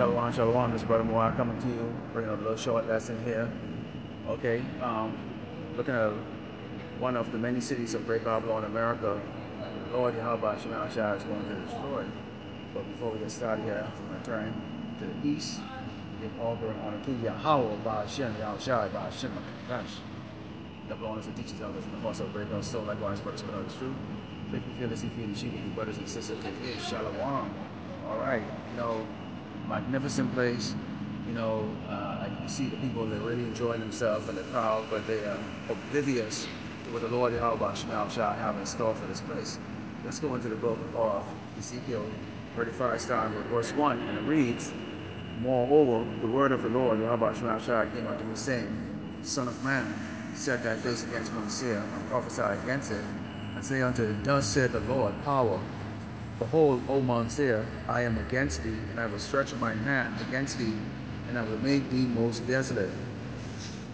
Shalom, shalom. This is Brother Moa coming to you, bringing a little short lesson here. Okay, looking at one of the many cities of Great Babylon, America. The Lord Yahweh Shema Shai is going to destroy. But before we get started here, I'm going to turn to the east, give all glory and honor to Yahweh Ba'Shem Yahushai Ba'Shem Kash. The bonus that teaches others in the horse of great God, so likewise, brothers, but others true. Faith you feel this, you feel the sheep, you brothers and sisters, it is Shalom. All right, magnificent place. I can see the people, they're really enjoying themselves and they're proud, but they are oblivious to what the Lord Yahweh shall have in store for this place. Let's go into the book of Ezekiel 35, starting with verse 1, and it reads, Moreover, the word of the Lord Yahweh shall came unto me, saying, Son of man, set thy face against Mount Seir, and prophesy against it, and say unto it, Thus said the Lord, power. Behold, O Mount Seir, I am against thee, and I will stretch my hand against thee, and I will make thee most desolate.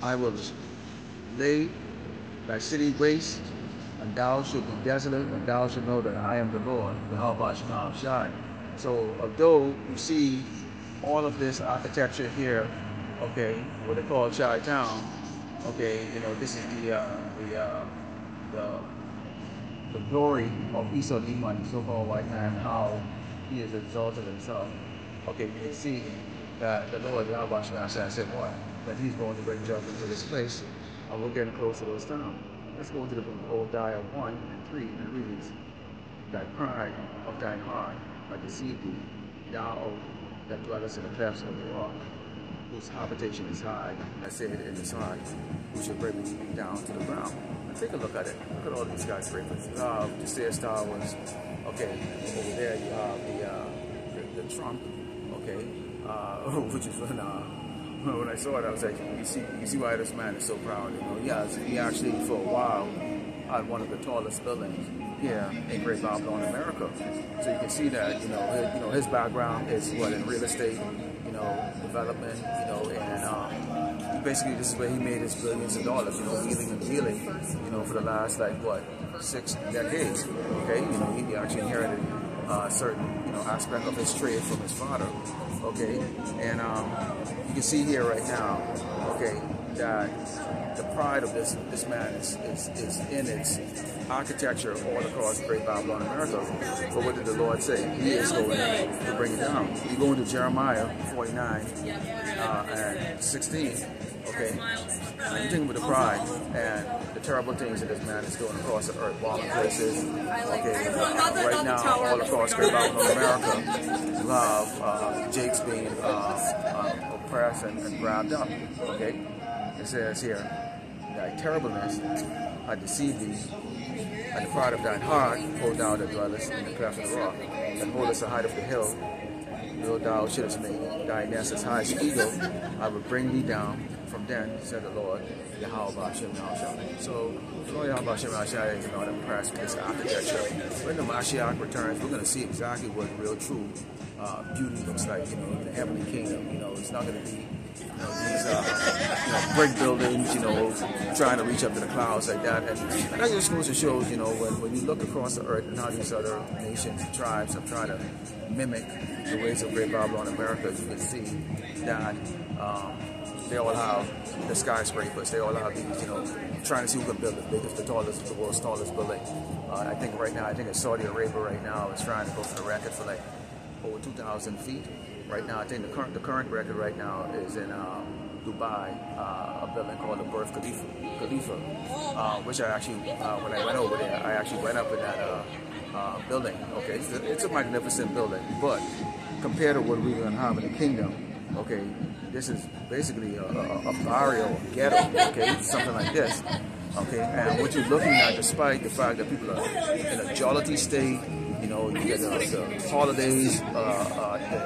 I will lay thy city waste, and thou shalt be desolate, and thou shalt know that I am the Lord, the Yahweh Shai. So, although you see all of this architecture here, okay, what they call Chi Town, okay, this is the glory of Esau the Edomite, so-called white man, how he has exalted himself. Okay, you can see that the Lord Yahweh said what? That he's going to bring judgment to this place, and we're getting close to those times. Let's go into the book of Obadiah 1 and 3, and it reads, Thy pride of thine heart I deceive thee, thou that dwellest in the clefts of the rock, whose habitation is high, I said in his heart, who shall bring me down to the ground. And take a look at it. Look at all these skyscrapers. You have the Sears Towers. Okay, over there you have the Trump. Okay, which is when I saw it, I was like, you see why this man is so proud. Yes, he actually for a while had one of the tallest buildings here in Great Babylon, America. So you can see that his background is what in real estate. Development, and basically this is where he made his billions of dollars, wheeling and dealing, for the last, 6 decades, okay? He actually inherited a certain, aspect of his trade from his father, okay? And you can see here right now, okay, that the pride of this man is in its architecture all across Great Babylon, America. But what did the Lord say? He is going to bring it down. You go into Jeremiah 49 and 16, okay? And you think with the pride and the terrible things that this man is doing across the earth, bombing places, okay? Right now, all across Great Babylon, America, you have Jakes being oppressed and grabbed up, okay? It says here, Thy terribleness I deceive thee, and the pride of thine heart, hold thou that dwellest in the cleft of the rock, and holdest the height of the hill, though thou shouldest make thy nest as high as the eagle, I will bring thee down from then, said the Lord, Yahweh Ba'Shem Yahushai. So, the Lord Yahweh Ba'Shem Yahushai is not impressed with this architecture. When the Mashiach returns, we're going to see exactly what real true beauty looks like, in the heavenly kingdom. It's not going to be these brick buildings, trying to reach up to the clouds like that. And that just goes to show, when you look across the earth and how these other nations and tribes are trying to mimic the ways of Great Babylon, America, you can see that they all have the skyscrapers. They all have these, trying to see who can build the biggest, the world's tallest building. I think in Saudi Arabia right now is trying to go for the record for over 2,000 feet. Right now, I think the current record right now is in Dubai, a building called the Burj Khalifa, which I actually, when I went over there, I actually went up in that building. Okay, it's a magnificent building, but compared to what we're going to have in the kingdom, okay, this is basically a barrio, ghetto, okay, something like this. Okay, and what you're looking at, despite the fact that people are in a jollity state, you get the holidays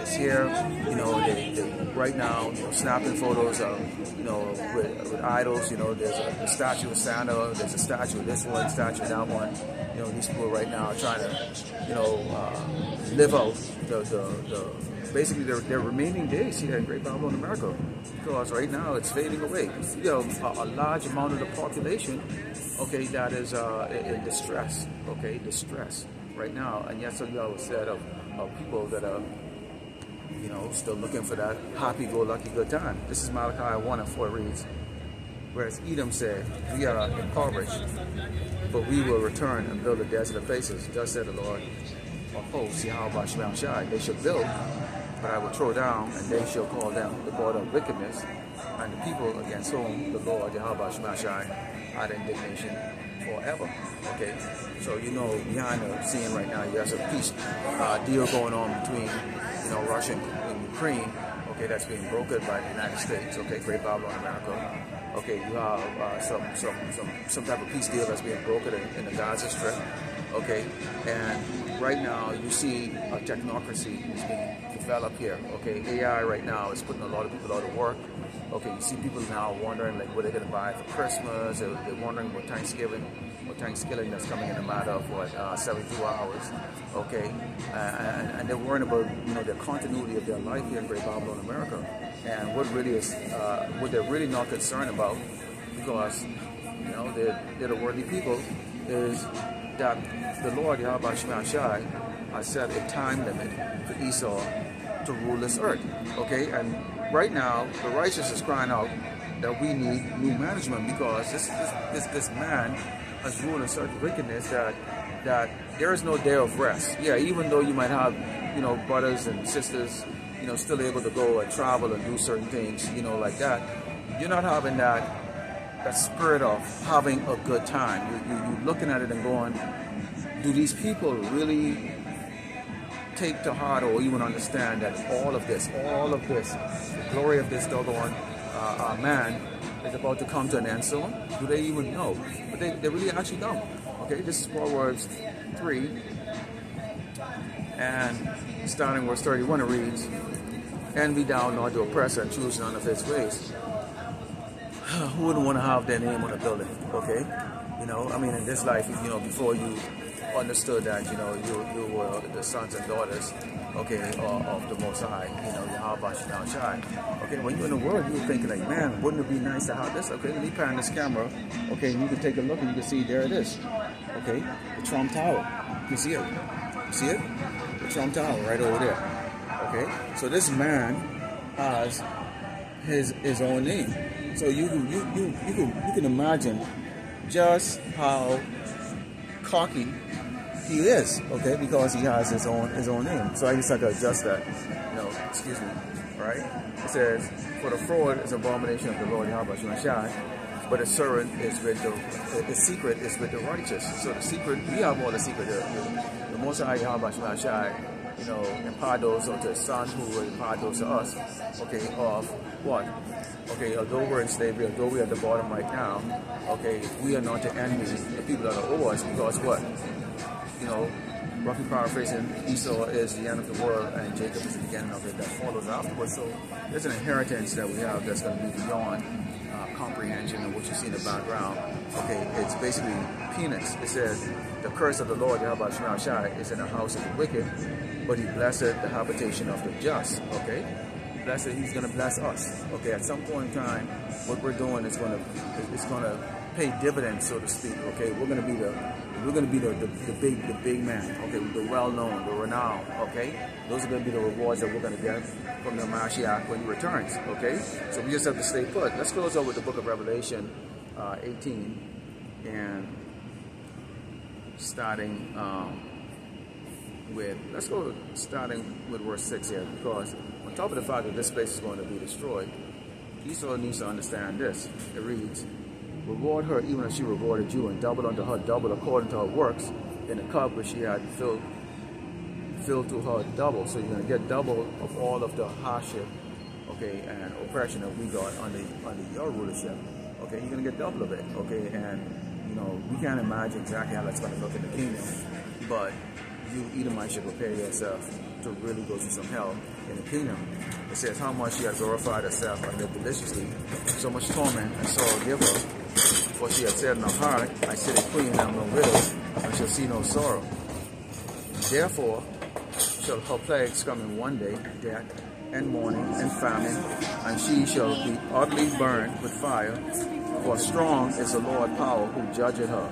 is here, they right now, snapping photos of, with idols, there's a statue of Santa, there's a statue of this one, statue of that one, these people right now are trying to, live out basically their remaining days here in Great Babylon, America, because right now it's fading away. A large amount of the population, okay, that is in distress, distress right now. And yes, so you always said of people that are, still looking for that happy-go-lucky good time. This is Malachi 1 and 4 reads, whereas Edom said, we are impoverished, but we will return and build the desolate places. Thus said the Lord of hosts, Yahweh Shemel Shai. They shall build, but I will throw down, and they shall call them the border of wickedness, and the people against whom the Lord Yahweh Shemel Shai had indignation forever. Okay, so you know, behind the scene right now, you have a peace deal going on between, you know, Russia and Ukraine. Okay, that's being brokered by the United States. Okay, Great Babylon, America. Okay, you have some type of peace deal that's being brokered in the Gaza Strip. Okay, and right now you see a technocracy is being developed here. Okay, AI right now is putting a lot of people out of work. Okay, you see people now wondering like what they're gonna buy for Christmas. They're wondering what Thanksgiving that's coming in a matter of what 72 hours. Okay, and they're worrying about, you know, the continuity of their life here in Great Babylon, America. And what really is what they're really not concerned about, because you know they're the worthy people, is that the Lord Yahweh Shemel Shai has set a time limit for Esau to rule this earth. Okay, and right now the righteous is crying out that we need new management, because this man has ruled in such wickedness that there is no day of rest. Yeah, even though you might have, you know, brothers and sisters, you know, still able to go and travel and do certain things, you know, like that, you're not having that spirit of having a good time. You're looking at it and going, do these people really take to heart or even understand that all of this, the glory of this doggone man is about to come to an end soon? Do they even know? But they really actually don't. Okay, this is Proverbs 3, and starting verse 31, it reads, envy thou not the oppressor, and choose none of his ways. Who wouldn't want to have their name on a building? Okay, you know, I mean, in this life, you know, before you understood that, you know, you were the sons and daughters, okay, of the Most High, you know, Yahweh Shemel Shai. Okay, when you're in the world, you're thinking like, man, wouldn't it be nice to have this? Okay, let me pan this camera, okay, and you can take a look and you can see there it is. Okay, the Trump Tower. You can see it. You see it? The Trump Tower right over there. Okay, so this man has his own name. So you can imagine just how cocky he is, okay, because he has his own name. So I just have to adjust that. No, excuse me, right? It says, for the fraud is abomination of the Lord Yahweh Shemel Shai, but his servant is with the secret is with the righteous. So the secret, we have all the secret. The Most High Yahweh Shemel Shai, you know, impart those unto his son, who will impart those to us. Okay, of what? Okay, although we're in slavery, although we're at the bottom right now, okay, we are not to envy the people that are over us, because what? You know, roughly paraphrasing, Esau is the end of the world and Jacob is the beginning of it that follows afterwards. So there's an inheritance that we have that's going to be beyond comprehension of what you see in the background. Okay, it's basically peanuts. It says, the curse of the Lord Yahweh Shemel Shai is in the house of the wicked, but he blessed the habitation of the just. Okay, blessed, he's going to bless us. Okay, at some point in time, what we're doing is going to pay dividends, so to speak. Okay, we're going to be the big man. Okay, the well-known, the renowned. Okay, those are going to be the rewards that we're going to get from the Mashiach when he returns. Okay, so we just have to stay put. Let's close up with the book of Revelation 18, and starting with verse 6 here, because on top of the fact that this place is going to be destroyed, Esau needs to understand this. It reads, reward her even as she rewarded you, and double unto her double according to her works, in the cup which she had filled to her double. So you're going to get double of all of the hardship, okay, and oppression that we got under your rulership. Okay, you're going to get double of it. Okay, and you know, we can't imagine exactly how that's going to look in the kingdom, but you Edomites should prepare yourself to really go through some hell in the kingdom. It says, how much she has glorified herself and lived deliciously, so much torment and sorrow give her. For she had said in her heart, I sit a queen, and am no widow, and shall see no sorrow. Therefore shall her plagues come in one day, death, and mourning, and famine, and she shall be utterly burned with fire. For strong is the Lord power who judgeth her.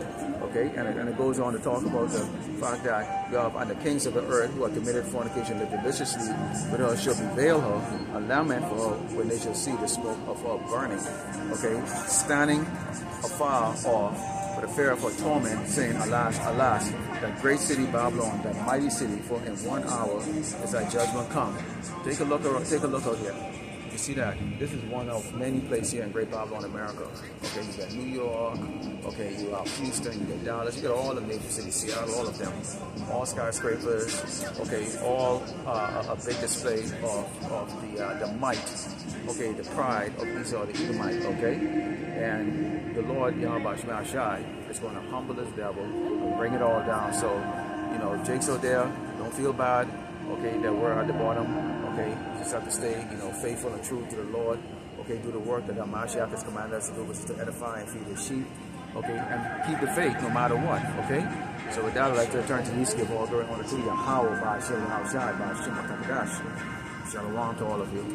Okay, and it goes on to talk about the fact that Yahweh and the kings of the earth who have committed fornication lived deliciously, but her shall bewail her, and lament for her when they shall see the smoke of her burning. Okay, standing afar off for the fear of her torment, saying, Alas, alas, that great city Babylon, that mighty city, for in 1 hour is thy judgment come. Take a look out here. You see that? This is one of many places here in Great Babylon, America. Okay, you got New York, okay, you got Houston, you got Dallas, you got all the major cities, Seattle, all of them. All skyscrapers, okay, all a big display of the might, okay, the pride of Esau the Edomite, okay? And the Lord, Yahweh Shai, is going to humble this devil and bring it all down. So, you know, Jake's out there, don't feel bad, okay, that we're at the bottom. Okay, you just have to stay, you know, faithful and true to the Lord. Okay, do the work that Mashiach has commanded us to do, which is to edify and feed His sheep. Okay, and keep the faith no matter what. Okay, so with that, I'd like to turn to these, give all glory and honor to Yahweh, by Shem Shai, by Shem Shalom to all of you.